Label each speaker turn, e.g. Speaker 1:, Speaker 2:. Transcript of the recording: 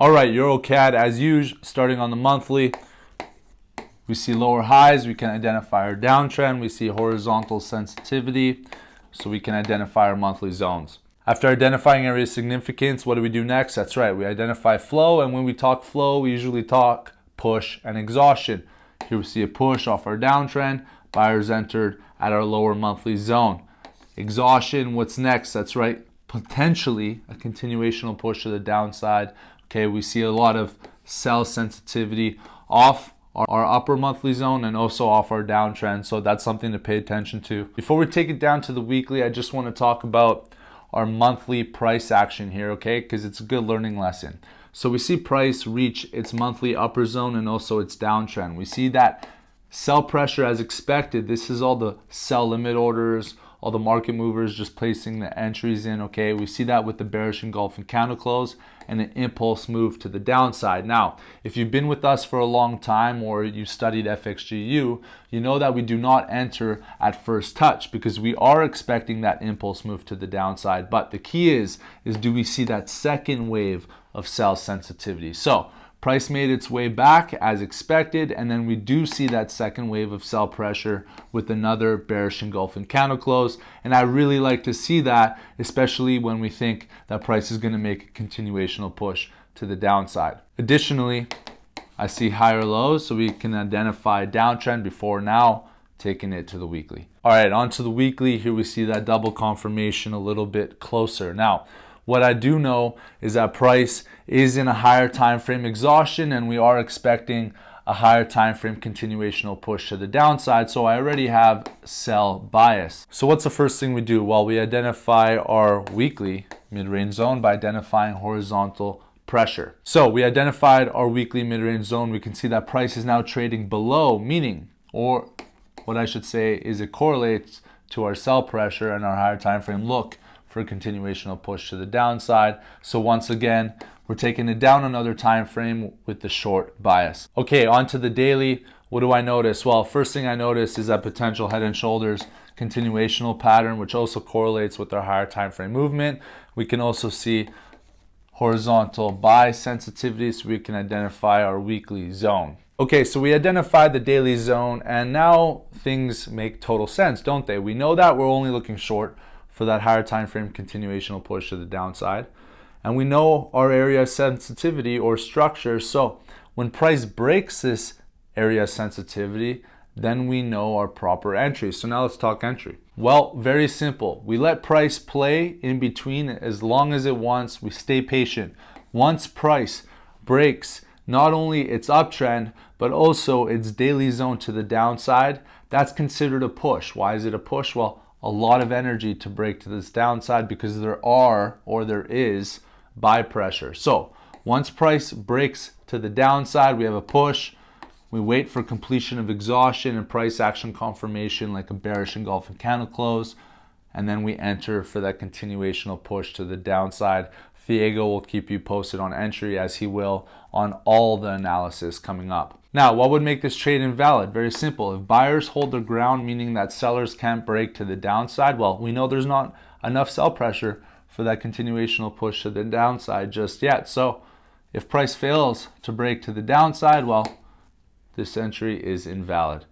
Speaker 1: All right, EUR.CAD as usual, starting on the monthly. We see lower highs, we can identify our downtrend. We see horizontal sensitivity, so we can identify our monthly zones. After identifying area of significance, what do we do next? That's right, we identify flow, and when we talk flow, we usually talk push and exhaustion. Here we see a push off our downtrend, buyers entered at our lower monthly zone. Exhaustion, what's next? That's right, potentially a continuational push to the downside. Okay, we see a lot of sell sensitivity off our upper monthly zone and also off our downtrend, so that's something to pay attention to. Before we take it down to the weekly, I just want to talk about our monthly price action here, okay, because it's a good learning lesson. So we see price reach its monthly upper zone and also its downtrend. We see that sell pressure as expected. This is all the sell limit orders, all the market movers just placing the entries in, okay. We see that with the bearish engulfing candle close and an impulse move to the downside. Now, if you've been with us for a long time or you studied FXGU, you know that we do not enter at first touch because we are expecting that impulse move to the downside. But the key is do we see that second wave of sell sensitivity? So price made its way back as expected, and then we do see that second wave of sell pressure with another bearish engulfing candle close. And I really like to see that, especially when we think that price is going to make a continuational push to the downside. Additionally, I see higher lows, so we can identify downtrend before now taking it to the weekly. All right, on to the weekly. Here we see that double confirmation a little bit closer. Now, what I do know is that price is in a higher time frame exhaustion, and we are expecting a higher time frame continuational push to the downside. So I already have sell bias. So what's the first thing we do? Well, we identify our weekly mid-range zone by identifying horizontal pressure. So we identified our weekly mid-range zone. We can see that price is now trading below, meaning, or what I should say is it correlates to our sell pressure and our higher time frame look for a continuational push to the downside. So once again, we're taking it down another time frame with the short bias. Okay, on to the daily. What do I notice? Well, first thing I notice is that potential head and shoulders continuational pattern, which also correlates with our higher time frame movement. We can also see horizontal buy sensitivity, so we can identify our weekly zone. Okay, so we identified the daily zone, and now things make total sense, don't they? We know that we're only looking short for that higher time frame continuational push to the downside, and we know our area sensitivity or structure. So when price breaks this area sensitivity, then we know our proper entry. So now let's talk entry. Well, very simple. We let price play in between as long as it wants. We stay patient. Once price breaks not only its uptrend but also its daily zone to the downside, that's considered a push. Why is it a push? Well, a lot of energy to break to this downside because there is buy pressure. So once price breaks to the downside, we have a push. We wait for completion of exhaustion and price action confirmation like a bearish engulfing candle close, and then we enter for that continuational push to the downside. Diego will keep you posted on entry, as he will on all the analysis coming up. Now, what would make this trade invalid? Very simple. If buyers hold their ground, meaning that sellers can't break to the downside, well, we know there's not enough sell pressure for that continuational push to the downside just yet. So if price fails to break to the downside, well, this entry is invalid.